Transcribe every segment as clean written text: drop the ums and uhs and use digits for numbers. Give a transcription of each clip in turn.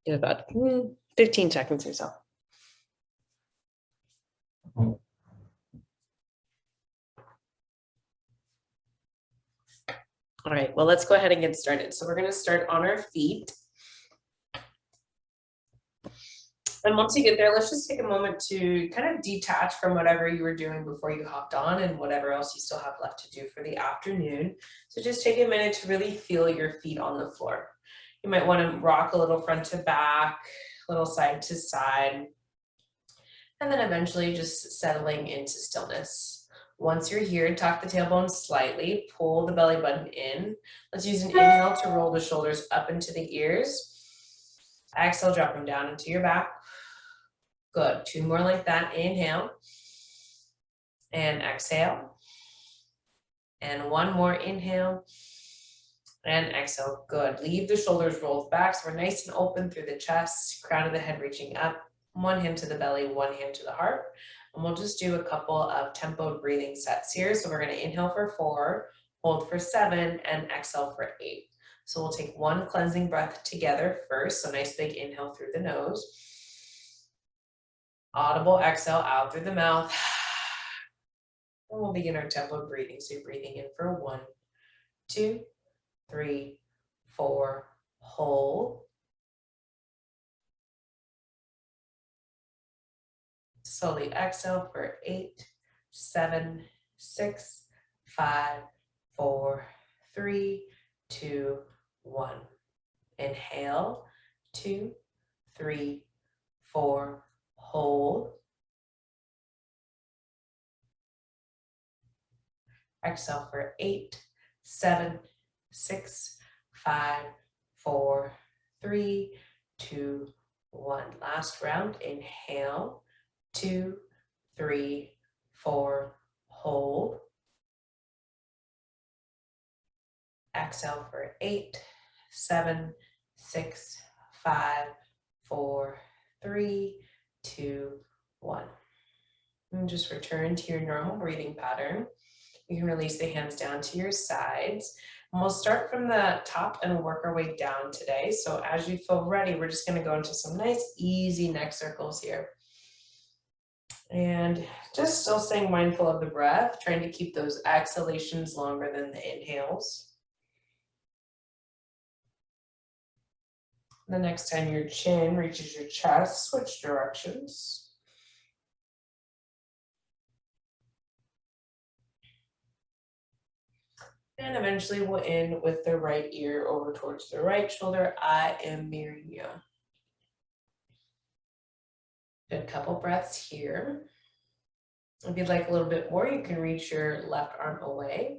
in about 15 seconds or so. All right, well, let's go ahead and get started. So we're going to start on our feet. And once you get there, let's just take a moment to kind of detach from whatever you were doing before you hopped on and whatever else you still have left to do for the afternoon. So just take a minute to really feel your feet on the floor. You might want to rock a little front to back, a little side to side, and then eventually just settling into stillness. Once you're here, tuck the tailbone slightly, pull the belly button in. Let's use an inhale to roll the shoulders up into the ears. Exhale, drop them down into your back. Good, 2 more like that. Inhale and exhale. And 1 more, inhale and exhale. Good, leave the shoulders rolled back so we're nice and open through the chest, crown of the head reaching up. 1 hand to the belly, 1 hand to the heart. And we'll just do a couple of tempoed breathing sets here. So we're going to inhale for 4, hold for 7, and exhale for 8. So we'll take 1 cleansing breath together first. So nice big inhale through the nose. Audible exhale out through the mouth. And we'll begin our tempoed breathing. So you're breathing in for 1, 2, 3, 4, hold. Slowly exhale for 8, 7, 6, 5, 4, 3, 2, 1. Inhale, 2, 3, 4, hold. Exhale for 8, 7, 6, 5, 4, 3, 2, 1. Last round. Inhale, 2, 3, 4, hold. Exhale for 8, 7, 6, 5, 4, 3, 2, 1. And just return to your normal breathing pattern. You can release the hands down to your sides. And we'll start from the top and work our way down today. So as you feel ready, we're just going to go into some nice, easy neck circles here. And just still staying mindful of the breath, trying to keep those exhalations longer than the inhales. The next time your chin reaches your chest, switch directions. And eventually we'll end with the right ear over towards the right shoulder. I am mirroring you. Good, couple breaths here. If you'd like a little bit more, you can reach your left arm away.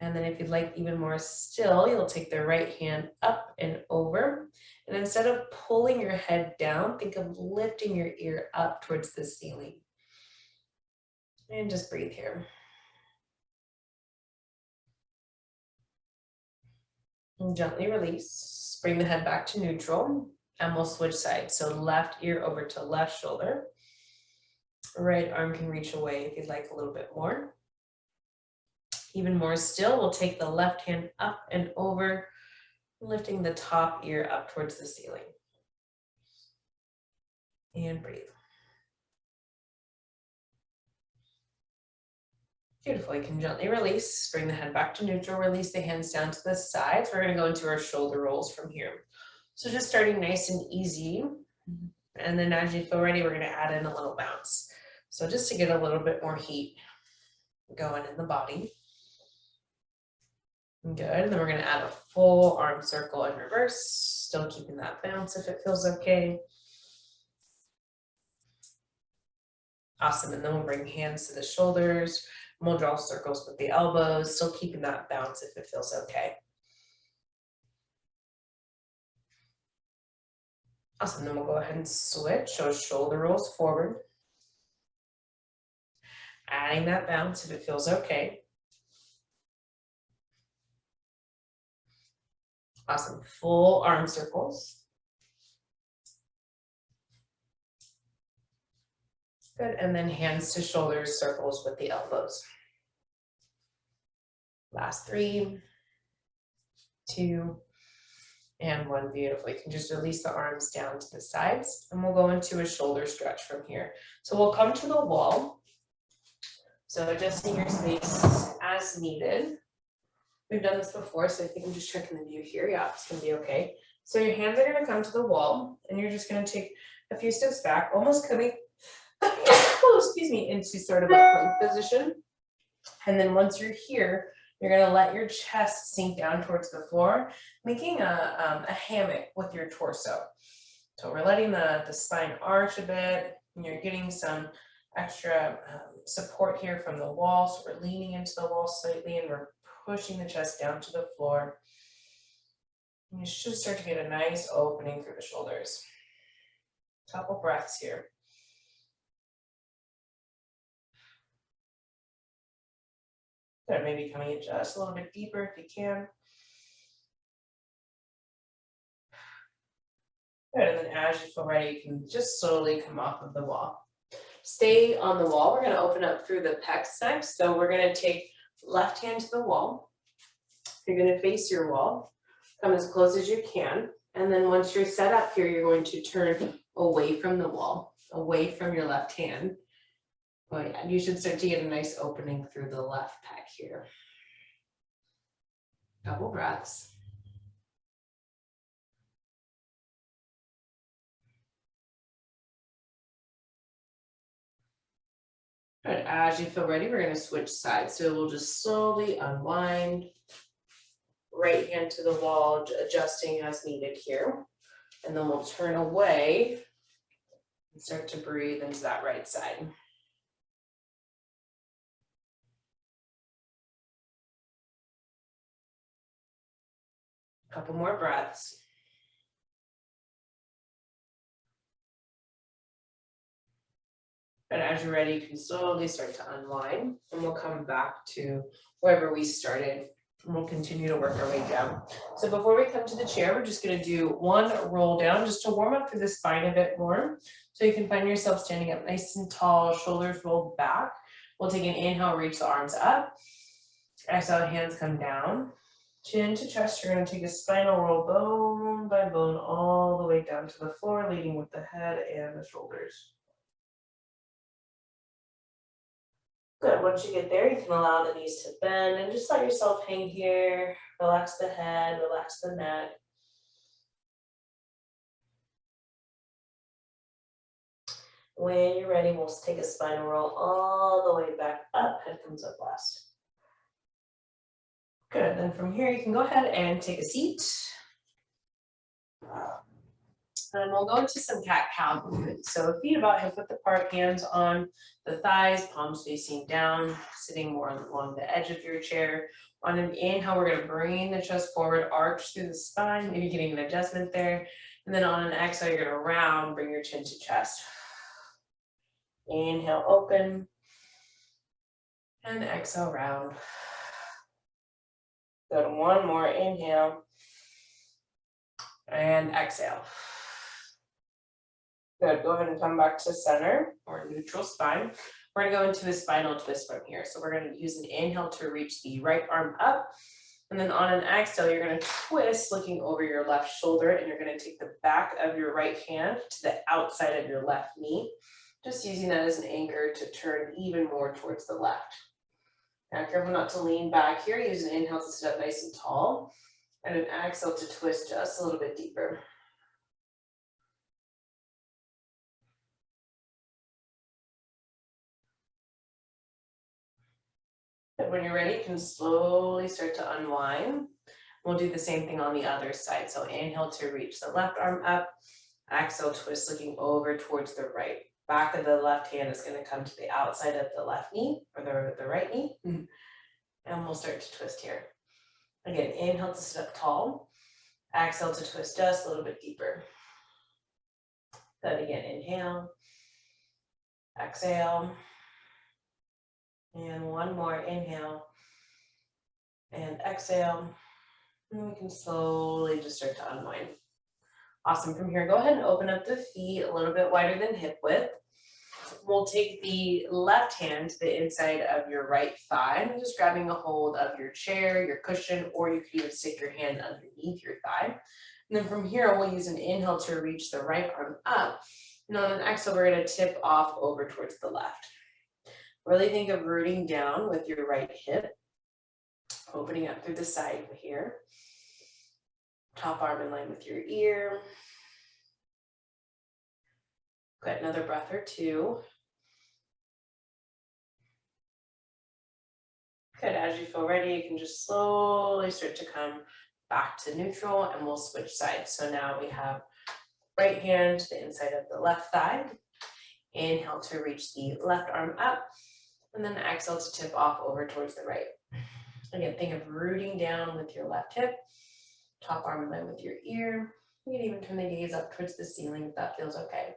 And then if you'd like even more still, you'll take the right hand up and over. And instead of pulling your head down, think of lifting your ear up towards the ceiling. And just breathe here. And gently release. Bring the head back to neutral. And we'll switch sides. So left ear over to left shoulder. Right arm can reach away if you'd like a little bit more. Even more still, we'll take the left hand up and over, lifting the top ear up towards the ceiling. And breathe. Beautiful, you can gently release, bring the head back to neutral, release the hands down to the sides. We're gonna go into our shoulder rolls from here. So just starting nice and easy. And then as you feel ready, we're gonna add in a little bounce. So just to get a little bit more heat going in the body. Good, and then we're gonna add a full arm circle in reverse, still keeping that bounce if it feels okay. Awesome, and then we'll bring hands to the shoulders, and we'll draw circles with the elbows, still keeping that bounce if it feels okay. Awesome, then we'll go ahead and switch, so shoulder rolls forward. Adding that bounce if it feels okay. Awesome, full arm circles. Good, and then hands to shoulders, circles with the elbows. Last 3, 2, And one. Beautiful. You can just release the arms down to the sides, and we'll go into a shoulder stretch from here. So we'll come to the wall. So adjusting your space as needed. We've done this before, so I think I'm just checking the view here. Yeah, it's gonna be okay. So your hands are gonna come to the wall, and you're just gonna take a few steps back, almost coming, oh, excuse me, into sort of a plank position. And then once you're here, you're gonna let your chest sink down towards the floor, making a hammock with your torso. So we're letting the spine arch a bit, and you're getting some extra support here from the wall. So we're leaning into the wall slightly, and we're pushing the chest down to the floor. And you should start to get a nice opening through the shoulders. Couple breaths here. Good, maybe coming in just a little bit deeper if you can. Good, and then as you feel ready, you can just slowly come off of the wall. Stay on the wall. We're gonna open up through the pecs next. So we're gonna take left hand to the wall. You're gonna face your wall, come as close as you can. And then once you're set up here, you're going to turn away from the wall, away from your left hand. Oh yeah, you should start to get a nice opening through the left pec here. Couple breaths. Good. As you feel ready, we're going to switch sides. So we'll just slowly unwind. Right hand to the wall, adjusting as needed here. And then we'll turn away and start to breathe into that right side. Couple more breaths. And as you're ready, you can slowly start to unwind, and we'll come back to wherever we started, and we'll continue to work our way down. So before we come to the chair, we're just gonna do one roll down just to warm up through the spine a bit more. So you can find yourself standing up nice and tall, shoulders rolled back. We'll take an inhale, reach the arms up. Exhale, hands come down. Chin to chest, you're gonna take a spinal roll bone by bone all the way down to the floor, leading with the head and the shoulders. Good, once you get there, you can allow the knees to bend and just let yourself hang here. Relax the head, relax the neck. When you're ready, we'll take a spinal roll all the way back up, head comes up last. Good, then from here, you can go ahead and take a seat. And we'll go into some cat-cow movement. So feet about hip width apart, hands on the thighs, palms facing down, sitting more along the edge of your chair. On an inhale, we're gonna bring the chest forward, arch through the spine, maybe getting an adjustment there. And then on an exhale, you're gonna round, bring your chin to chest. Inhale, open. And exhale, round. Good, one more, inhale. And exhale. Good, go ahead and come back to center or neutral spine. We're gonna go into a spinal twist from here. So we're gonna use an inhale to reach the right arm up. And then on an exhale, you're gonna twist looking over your left shoulder, and you're gonna take the back of your right hand to the outside of your left knee. Just using that as an anchor to turn even more towards the left. Now careful not to lean back here. Use an inhale to sit up nice and tall. And an exhale to twist just a little bit deeper. And when you're ready, you can slowly start to unwind. We'll do the same thing on the other side. So inhale to reach the left arm up. Exhale, twist looking over towards the right. Back of the left hand is going to come to the outside of the left knee or the right knee. And we'll start to twist here. Again, inhale to sit up tall. Exhale to twist just a little bit deeper. Then again, inhale. Exhale. And one more, inhale. And exhale. And we can slowly just start to unwind. Awesome. From here, go ahead and open up the feet a little bit wider than hip width. We'll take the left hand to the inside of your right thigh, and just grabbing a hold of your chair, your cushion, or you can even stick your hand underneath your thigh. And then from here, we'll use an inhale to reach the right arm up. And on an exhale, we're gonna tip off over towards the left. Really think of rooting down with your right hip, opening up through the side here. Top arm in line with your ear. Good, another breath or two. Good, as you feel ready, you can just slowly start to come back to neutral and we'll switch sides. So now we have right hand to the inside of the left thigh. Inhale to reach the left arm up and then exhale to tip off over towards the right. Again, think of rooting down with your left hip, top arm in line with your ear. You can even turn the gaze up towards the ceiling if that feels okay.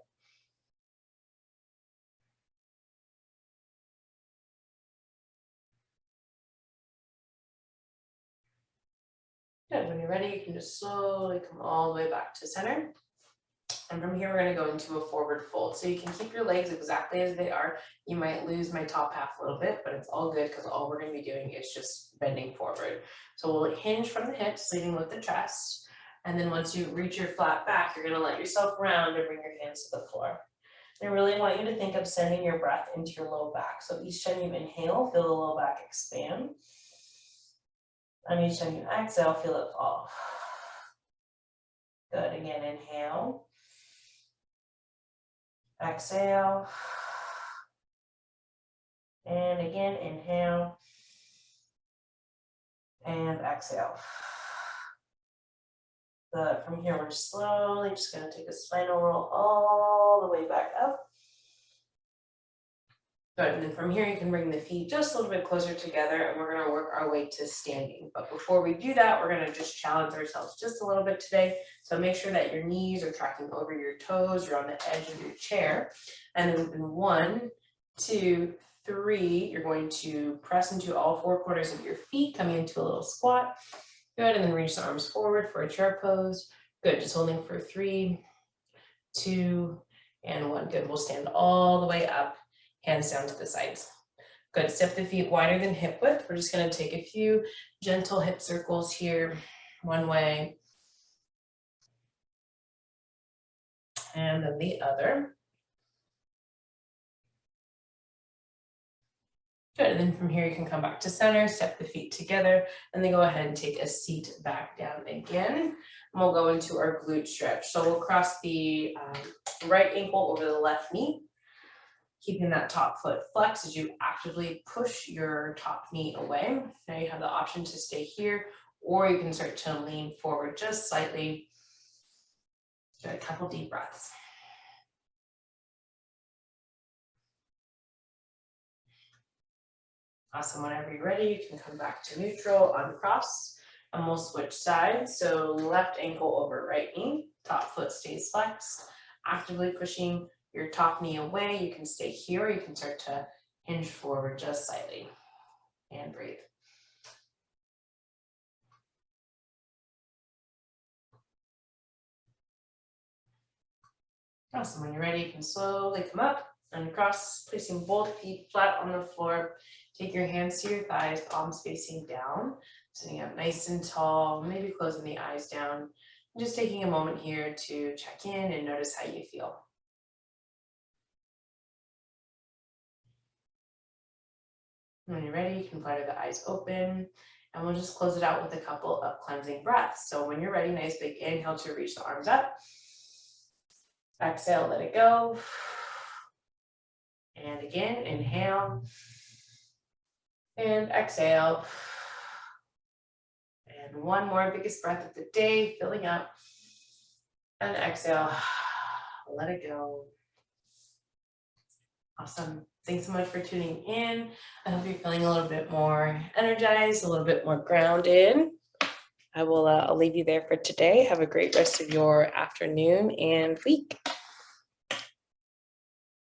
Good, when you're ready, you can just slowly come all the way back to center. And from here, we're gonna go into a forward fold. So you can keep your legs exactly as they are. You might lose my top half a little bit, but it's all good because all we're gonna be doing is just bending forward. So we'll hinge from the hips, leading with the chest. And then once you reach your flat back, you're gonna let yourself round and bring your hands to the floor. And I really want you to think of sending your breath into your low back. So each time you inhale, feel the low back expand. And each time you exhale, feel it fall. Good, again, inhale. Exhale. And again, inhale. And exhale. Good, from here, we're slowly just gonna take a spinal roll all the way back up. Good, and then from here, you can bring the feet just a little bit closer together and we're gonna work our way to standing. But before we do that, we're gonna just challenge ourselves just a little bit today. So make sure that your knees are tracking over your toes, you're on the edge of your chair. And then in 1, 2, 3, you're going to press into all 4 corners of your feet, coming into a little squat. Good, and then reach the arms forward for a chair pose. Good, just holding for 3, 2, and 1. Good, we'll stand all the way up. Hands down to the sides. Good, step the feet wider than hip width. We're just gonna take a few gentle hip circles here, one way, and then the other. Good, and then from here you can come back to center, step the feet together, and then go ahead and take a seat back down again. And we'll go into our glute stretch. So we'll cross the right ankle over the left knee, keeping that top foot flexed as you actively push your top knee away. Now you have the option to stay here, or you can start to lean forward just slightly. Get a couple deep breaths. Awesome, whenever you're ready, you can come back to neutral, uncross, and we'll switch sides. So left ankle over right knee, top foot stays flexed, actively pushing your top knee away. You can stay here, or you can start to hinge forward just slightly and breathe. Awesome, when you're ready, you can slowly come up and cross, placing both feet flat on the floor. Take your hands to your thighs, palms facing down, sitting up nice and tall, maybe closing the eyes down. Just taking a moment here to check in and notice how you feel. When you're ready, you can flutter the eyes open, and we'll just close it out with a couple of cleansing breaths. So when you're ready, nice big inhale to reach the arms up. Exhale, let it go. And again, inhale. And exhale. And one more, biggest breath of the day, filling up. And exhale, let it go. Awesome. Thanks so much for tuning in. I hope you're feeling a little bit more energized, a little bit more grounded. I'll leave you there for today. Have a great rest of your afternoon and week.